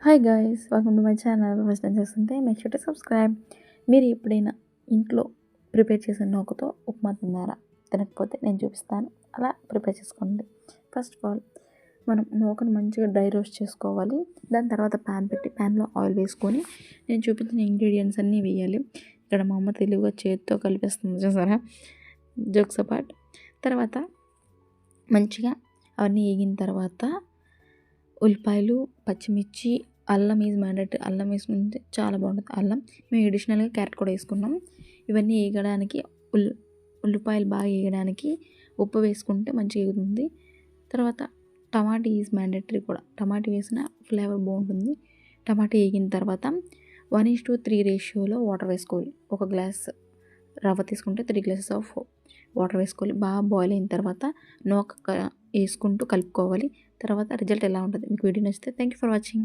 Hi guys, welcome to my channel. First time చేస్తుంటే make sure to subscribe. మీరు ఎప్పుడైనా ఇంట్లో ప్రిపేర్ చేసిన నూకతో ఉప్మా తిన్నారా? తినకపోతే నేను చూపిస్తాను, అలా ప్రిపేర్ చేసుకోండి. ఫస్ట్ ఆఫ్ ఆల్ మనం నూకను మంచిగా డ్రై రోస్ట్ చేసుకోవాలి. దాని తర్వాత ప్యాన్ పెట్టి ప్యాన్లో ఆయిల్ వేసుకొని నేను చూపించిన ఇంగ్రీడియంట్స్ అన్నీ వేయాలి. ఇక్కడ మా అమ్మ తెలివిగా చేతితో కలిపేస్తుంది చూసారా, జోక్స్ అపార్ట్. తర్వాత మంచిగా అవన్నీ వేగిన తర్వాత ఉల్లిపాయలు, పచ్చిమిర్చి, అల్లం ఈజ్ మ్యాండేటరీ. అల్లం వేసుకుంటే చాలా బాగుంటుంది అల్లం. మేము అడిషనల్గా క్యారెట్ కూడా వేసుకున్నాం. ఇవన్నీ వేగడానికి ఉల్లిపాయలు బాగా వేగడానికి ఉప్పు వేసుకుంటే మంచిగా వేగుతుంది. తర్వాత టమాటా ఈజ్ మ్యాండేటరీ కూడా. టమాటా వేసిన ఫ్లేవర్ బాగుంటుంది. టమాటా వేగిన తర్వాత 1:3 రేషియోలో వాటర్ వేసుకోవాలి. ఒక గ్లాస్ రవ్వ తీసుకుంటే 3 గ్లాసెస్ ఆఫ్ వాటర్ వేసుకోవాలి. బాగా బాయిల్ అయిన తర్వాత నూక వేసుకుంటూ కలుపుకోవాలి. తర్వాత రిజల్ట్ ఎలా ఉంటుంది మీకు వీడియో నచ్చితే థ్యాంక్ యూ ఫర్ వాచింగ్.